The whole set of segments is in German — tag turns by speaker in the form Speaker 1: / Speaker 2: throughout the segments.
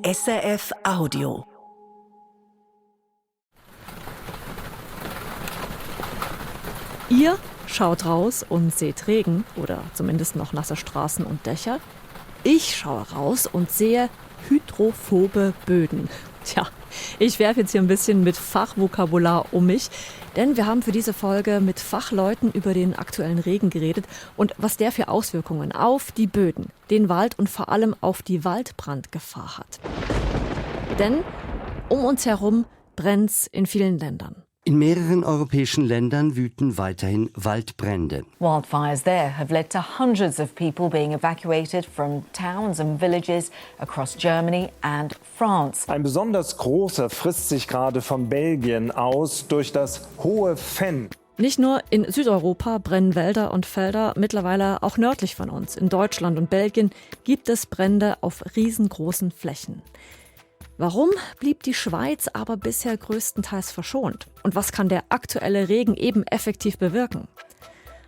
Speaker 1: SRF Audio.
Speaker 2: Ihr schaut raus und seht Regen oder zumindest noch nasse Straßen und Dächer. Ich schaue raus und sehe hydrophobe Böden. Tja, ich werfe jetzt hier ein bisschen mit Fachvokabular um mich, denn wir haben für diese Folge mit Fachleuten über den aktuellen Regen geredet und was der für Auswirkungen auf die Böden, den Wald und vor allem auf die Waldbrandgefahr hat. Denn um uns herum brennt's in vielen Ländern.
Speaker 3: In mehreren europäischen Ländern wüten weiterhin Waldbrände.
Speaker 4: Wildfires there have led to hundreds of people being evacuated from towns and villages across Germany and France.
Speaker 5: Ein besonders großer frisst sich gerade von Belgien aus durch das hohe Fenn.
Speaker 2: Nicht nur in Südeuropa brennen Wälder und Felder, mittlerweile auch nördlich von uns. In Deutschland und Belgien gibt es Brände auf riesengroßen Flächen. Warum blieb die Schweiz aber bisher größtenteils verschont? Und was kann der aktuelle Regen eben effektiv bewirken?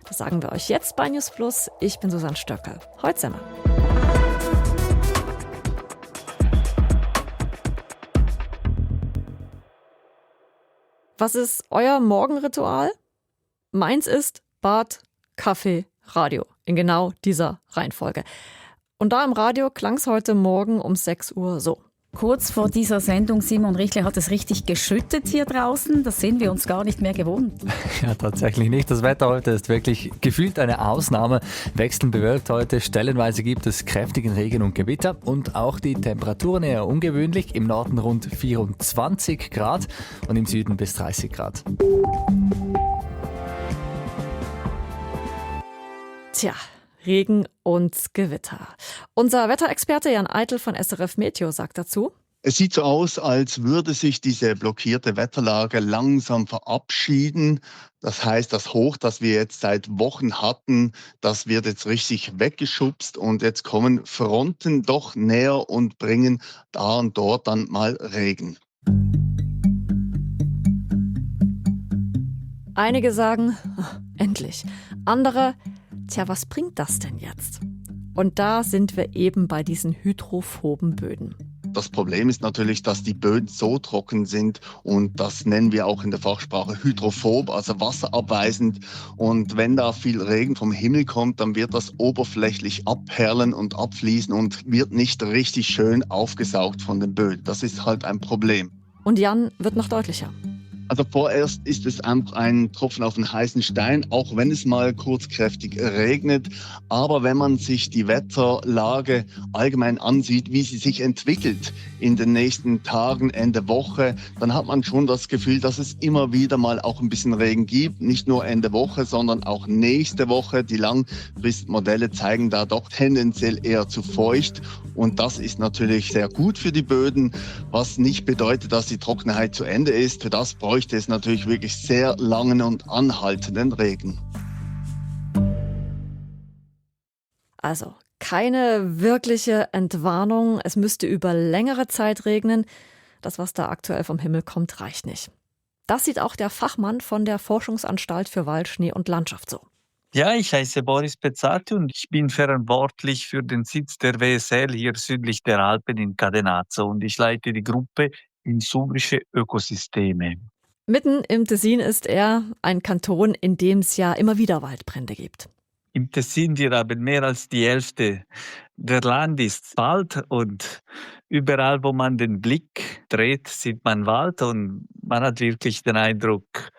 Speaker 2: Das sagen wir euch jetzt bei News Plus. Ich bin Susanne Stöckel. Heute sind wir. Was ist euer Morgenritual? Meins ist Bad, Kaffee, Radio. In genau dieser Reihenfolge. Und da im Radio klang es heute Morgen um 6 Uhr so.
Speaker 6: Kurz vor dieser Sendung, Simon Richle, hat es richtig geschüttet hier draußen. Das sind wir uns gar nicht mehr gewohnt.
Speaker 7: Ja, tatsächlich nicht. Das Wetter heute ist wirklich gefühlt eine Ausnahme. Wechselnd bewölkt heute. Stellenweise gibt es kräftigen Regen und Gewitter. Und auch die Temperaturen eher ungewöhnlich. Im Norden rund 24 Grad und im Süden bis 30 Grad.
Speaker 2: Tja, Regen und Gewitter. Unser Wetterexperte Jan Eitel von SRF Meteo sagt dazu:
Speaker 8: Es sieht so aus, als würde sich diese blockierte Wetterlage langsam verabschieden. Das heißt, das Hoch, das wir jetzt seit Wochen hatten, das wird jetzt richtig weggeschubst und jetzt kommen Fronten doch näher und bringen da und dort dann mal Regen.
Speaker 2: Einige sagen, endlich. Andere, tja, was bringt das denn jetzt? Und da sind wir eben bei diesen hydrophoben Böden.
Speaker 8: Das Problem ist natürlich, dass die Böden so trocken sind und das nennen wir auch in der Fachsprache hydrophob, also wasserabweisend. Und wenn da viel Regen vom Himmel kommt, dann wird das oberflächlich abperlen und abfließen und wird nicht richtig schön aufgesaugt von den Böden. Das ist halt ein Problem.
Speaker 2: Und Jan wird noch deutlicher.
Speaker 8: Also vorerst ist es einfach ein Tropfen auf den heißen Stein, auch wenn es mal kurzkräftig regnet. Aber wenn man sich die Wetterlage allgemein ansieht, wie sie sich entwickelt in den nächsten Tagen, Ende Woche, dann hat man schon das Gefühl, dass es immer wieder mal auch ein bisschen Regen gibt. Nicht nur Ende Woche, sondern auch nächste Woche. Die Langfristmodelle zeigen da doch tendenziell eher zu feucht. Und das ist natürlich sehr gut für die Böden, was nicht bedeutet, dass die Trockenheit zu Ende ist. Für das bräuchte es natürlich wirklich sehr langen und anhaltenden Regen.
Speaker 2: Also keine wirkliche Entwarnung. Es müsste über längere Zeit regnen. Das, was da aktuell vom Himmel kommt, reicht nicht. Das sieht auch der Fachmann von der Forschungsanstalt für Wald, Schnee und Landschaft so.
Speaker 9: Ja, ich heiße Boris Pezzati und ich bin verantwortlich für den Sitz der WSL hier südlich der Alpen in Cadenazzo und ich leite die Gruppe Insubrische Ökosysteme.
Speaker 2: Mitten im Tessin ist er, ein Kanton, in dem es ja immer wieder Waldbrände gibt.
Speaker 9: Im Tessin, wir haben mehr als die Hälfte der Land ist Wald und überall, wo man den Blick dreht, sieht man Wald und man hat wirklich den Eindruck,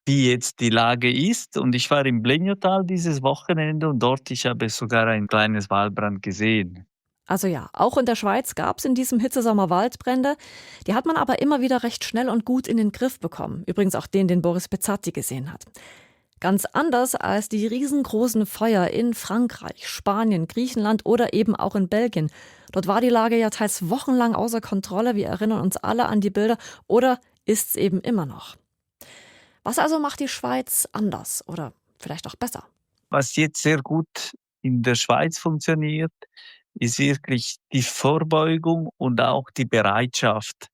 Speaker 9: wie jetzt die Lage ist. Und ich war im Bleniotal dieses Wochenende und dort ich habe sogar ein kleines Waldbrand gesehen.
Speaker 2: Also ja, auch in der Schweiz gab es in diesem Hitzesommer Waldbrände. Die hat man aber immer wieder recht schnell und gut in den Griff bekommen. Übrigens auch den Boris Pezzati gesehen hat. Ganz anders als die riesengroßen Feuer in Frankreich, Spanien, Griechenland oder eben auch in Belgien. Dort war die Lage ja teils wochenlang außer Kontrolle. Wir erinnern uns alle an die Bilder. Oder ist es eben immer noch? Was also macht die Schweiz anders oder vielleicht auch besser?
Speaker 9: Was jetzt sehr gut in der Schweiz funktioniert, ist wirklich die Vorbeugung und auch die Bereitschaft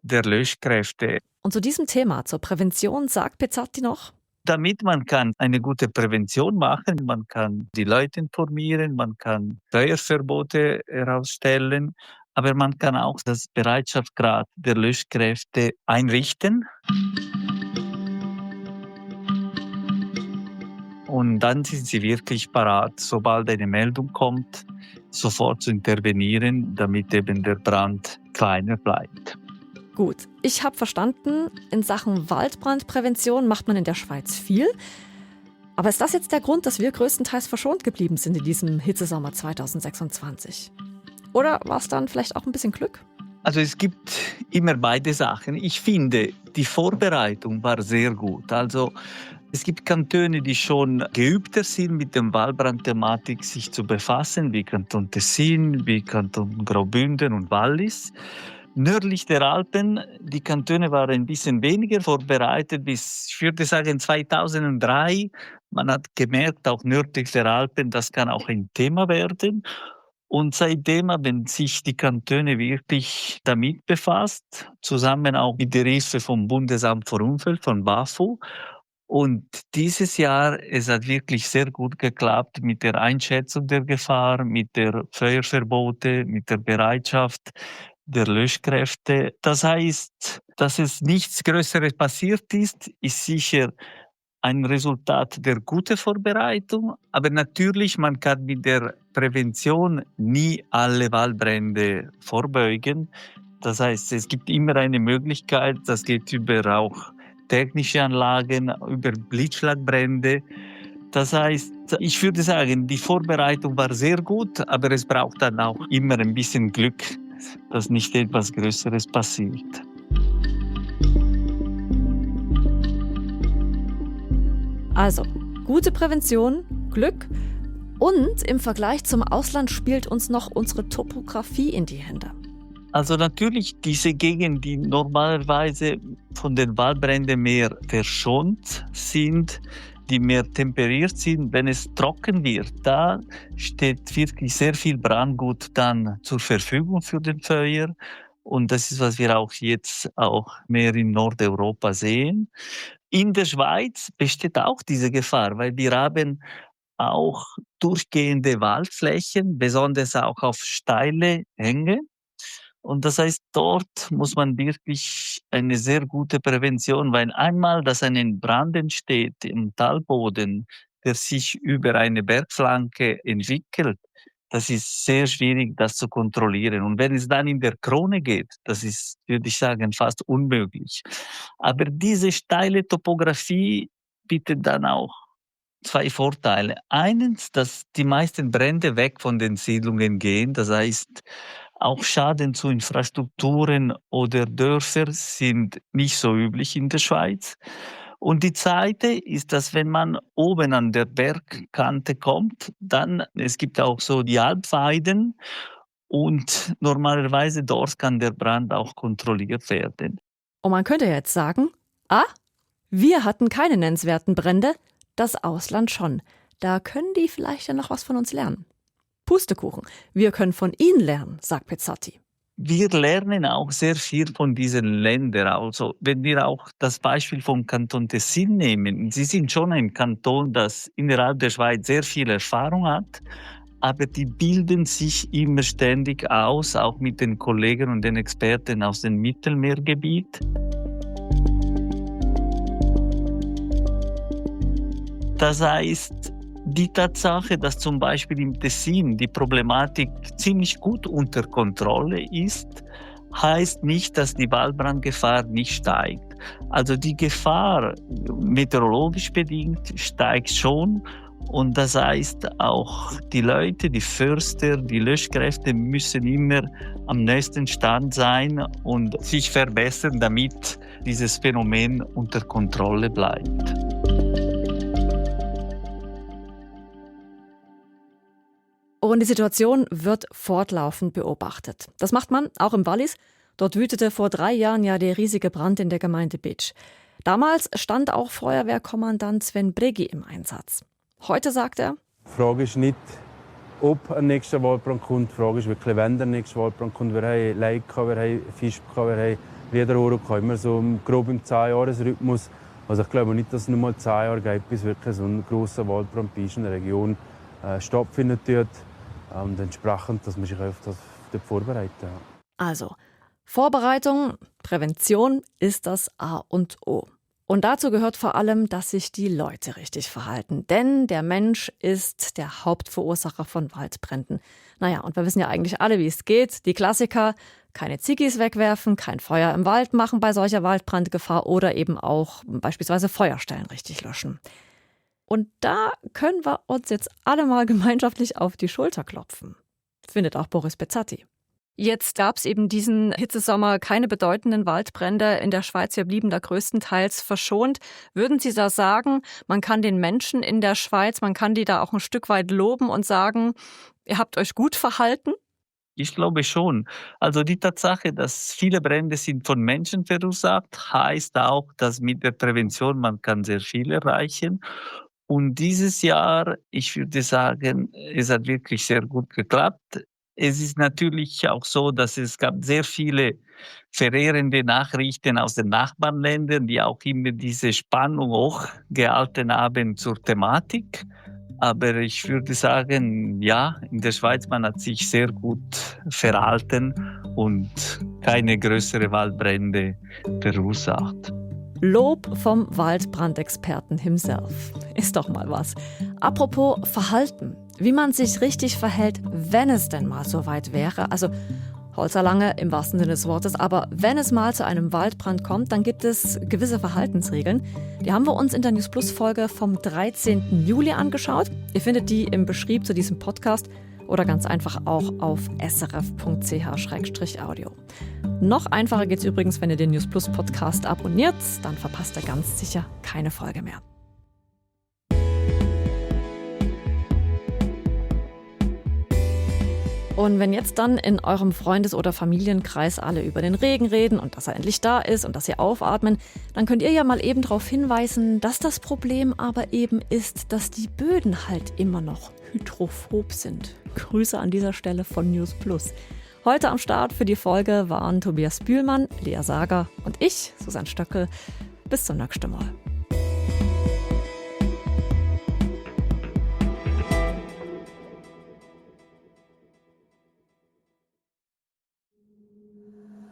Speaker 9: der Löschkräfte.
Speaker 2: Und zu diesem Thema, zur Prävention, sagt Pezzati noch:
Speaker 9: Damit man kann eine gute Prävention machen, man kann die Leute informieren, man kann Feuerverbote herausstellen, aber man kann auch das Bereitschaftsgrad der Löschkräfte einrichten. Und dann sind sie wirklich parat, sobald eine Meldung kommt, sofort zu intervenieren, damit eben der Brand kleiner bleibt.
Speaker 2: Gut, ich habe verstanden, in Sachen Waldbrandprävention macht man in der Schweiz viel. Aber ist das jetzt der Grund, dass wir größtenteils verschont geblieben sind in diesem Hitzesommer 2026? Oder war es dann vielleicht auch ein bisschen Glück?
Speaker 9: Also es gibt immer beide Sachen. Ich finde, die Vorbereitung war sehr gut. Also es gibt Kantone, die schon geübter sind, mit der Waldbrandthematik sich zu befassen, wie Kanton Tessin, wie Kanton Graubünden und Wallis. Nördlich der Alpen, die Kantone waren ein bisschen weniger vorbereitet bis, ich würde sagen, 2003. Man hat gemerkt, auch nördlich der Alpen, das kann auch ein Thema werden. Und seitdem haben sich die Kantone wirklich damit befasst, zusammen auch mit der Hilfe vom Bundesamt für Umwelt, von BAFU. Und dieses Jahr, es hat wirklich sehr gut geklappt mit der Einschätzung der Gefahr, mit der Feuerverbote, mit der Bereitschaft der Löschkräfte. Das heißt, dass es nichts Größeres passiert ist sicher ein Resultat der guten Vorbereitung. Aber natürlich, man kann mit der Prävention nie alle Waldbrände vorbeugen. Das heißt, es gibt immer eine Möglichkeit, das geht über auch technische Anlagen, über Blitzschlagbrände. Das heißt, ich würde sagen, die Vorbereitung war sehr gut, aber es braucht dann auch immer ein bisschen Glück, dass nicht etwas Größeres passiert.
Speaker 2: Also, gute Prävention, Glück und im Vergleich zum Ausland spielt uns noch unsere Topografie in die Hände.
Speaker 9: Also natürlich diese Gegenden, die normalerweise von den Waldbränden mehr verschont sind, die mehr temperiert sind, wenn es trocken wird, da steht wirklich sehr viel Brandgut dann zur Verfügung für den Feuer. Und das ist, was wir auch jetzt auch mehr in Nordeuropa sehen. In der Schweiz besteht auch diese Gefahr, weil wir haben auch durchgehende Waldflächen, besonders auch auf steile Hänge. Und das heißt, dort muss man wirklich eine sehr gute Prävention, weil einmal, dass ein Brand entsteht im Talboden, der sich über eine Bergflanke entwickelt, das ist sehr schwierig, das zu kontrollieren. Und wenn es dann in der Krone geht, das ist, würde ich sagen, fast unmöglich. Aber diese steile Topografie bietet dann auch zwei Vorteile. Eines, dass die meisten Brände weg von den Siedlungen gehen. Das heißt, auch Schaden zu Infrastrukturen oder Dörfer sind nicht so üblich in der Schweiz. Und die zweite ist, dass wenn man oben an der Bergkante kommt, dann, es gibt auch so die Alpweiden und normalerweise dort kann der Brand auch kontrolliert werden.
Speaker 2: Und man könnte jetzt sagen, wir hatten keine nennenswerten Brände, das Ausland schon. Da können die vielleicht ja noch was von uns lernen. Pustekuchen, wir können von ihnen lernen, sagt Pizzotti.
Speaker 9: Wir lernen auch sehr viel von diesen Ländern. Also, wenn wir auch das Beispiel vom Kanton Tessin nehmen, sie sind schon ein Kanton, das innerhalb der Schweiz sehr viel Erfahrung hat, aber die bilden sich immer ständig aus, auch mit den Kollegen und den Experten aus dem Mittelmeergebiet. Das heißt, die Tatsache, dass zum Beispiel im Tessin die Problematik ziemlich gut unter Kontrolle ist, heißt nicht, dass die Waldbrandgefahr nicht steigt. Also die Gefahr, meteorologisch bedingt, steigt schon. Und das heißt auch, die Leute, die Förster, die Löschkräfte müssen immer am nächsten Stand sein und sich verbessern, damit dieses Phänomen unter Kontrolle bleibt.
Speaker 2: Und die Situation wird fortlaufend beobachtet. Das macht man auch im Wallis. Dort wütete vor 3 Jahren ja der riesige Brand in der Gemeinde Bitsch. Damals stand auch Feuerwehrkommandant Sven Bregi im Einsatz. Heute sagt er:
Speaker 10: Die Frage ist nicht, ob ein nächster Waldbrand kommt. Die Frage ist wirklich, wenn der nächste Waldbrand kommt. Wir haben Leid gehabt, wir haben Fisch gehabt, wir haben Liederohren gehabt. Immer so grob im 10-Jahres-Rhythmus. Also ich glaube nicht, dass es nur mal 10 Jahre geht, bis wirklich so ein grosser Waldbrand bei uns in der Region stattfindet. Und entsprechend, dass man sich auf das dort vorbereiten. Ja.
Speaker 2: Also, Vorbereitung, Prävention ist das A und O. Und dazu gehört vor allem, dass sich die Leute richtig verhalten. Denn der Mensch ist der Hauptverursacher von Waldbränden. Naja, und wir wissen ja eigentlich alle, wie es geht. Die Klassiker: keine Ziggis wegwerfen, kein Feuer im Wald machen bei solcher Waldbrandgefahr oder eben auch beispielsweise Feuerstellen richtig löschen. Und da können wir uns jetzt alle mal gemeinschaftlich auf die Schulter klopfen. Findet auch Boris Bezzatti. Jetzt gab es eben diesen Hitzesommer keine bedeutenden Waldbrände. In der Schweiz, wir blieben da größtenteils verschont. Würden Sie da sagen, man kann den Menschen in der Schweiz, man kann die da auch ein Stück weit loben und sagen, ihr habt euch gut verhalten?
Speaker 9: Ich glaube schon. Also die Tatsache, dass viele Brände sind von Menschen verursacht, heißt auch, dass mit der Prävention man kann sehr viel erreichen. Und dieses Jahr, ich würde sagen, es hat wirklich sehr gut geklappt. Es ist natürlich auch so, dass es gab sehr viele verheerende Nachrichten aus den Nachbarländern, die auch immer diese Spannung hochgehalten haben zur Thematik. Aber ich würde sagen, ja, in der Schweiz, man hat sich sehr gut verhalten und keine größeren Waldbrände verursacht.
Speaker 2: Lob vom Waldbrandexperten himself. Ist doch mal was. Apropos Verhalten. Wie man sich richtig verhält, wenn es denn mal so weit wäre. Also Holzerlange im wahrsten Sinne des Wortes. Aber wenn es mal zu einem Waldbrand kommt, dann gibt es gewisse Verhaltensregeln. Die haben wir uns in der News Plus Folge vom 13. Juli angeschaut. Ihr findet die im Beschrieb zu diesem Podcast oder ganz einfach auch auf srf.ch/audio. Noch einfacher geht's übrigens, wenn ihr den News Plus Podcast abonniert. Dann verpasst ihr ganz sicher keine Folge mehr. Und wenn jetzt dann in eurem Freundes- oder Familienkreis alle über den Regen reden und dass er endlich da ist und dass sie aufatmen, dann könnt ihr ja mal eben darauf hinweisen, dass das Problem aber eben ist, dass die Böden halt immer noch hydrophob sind. Grüße an dieser Stelle von News Plus. Heute am Start für die Folge waren Tobias Bühlmann, Lea Sager und ich, Susanne Stöckel. Bis zum nächsten Mal.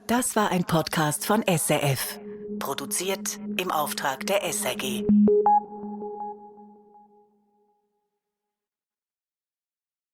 Speaker 1: Das war ein Podcast von SRF. Produziert im Auftrag der SRG.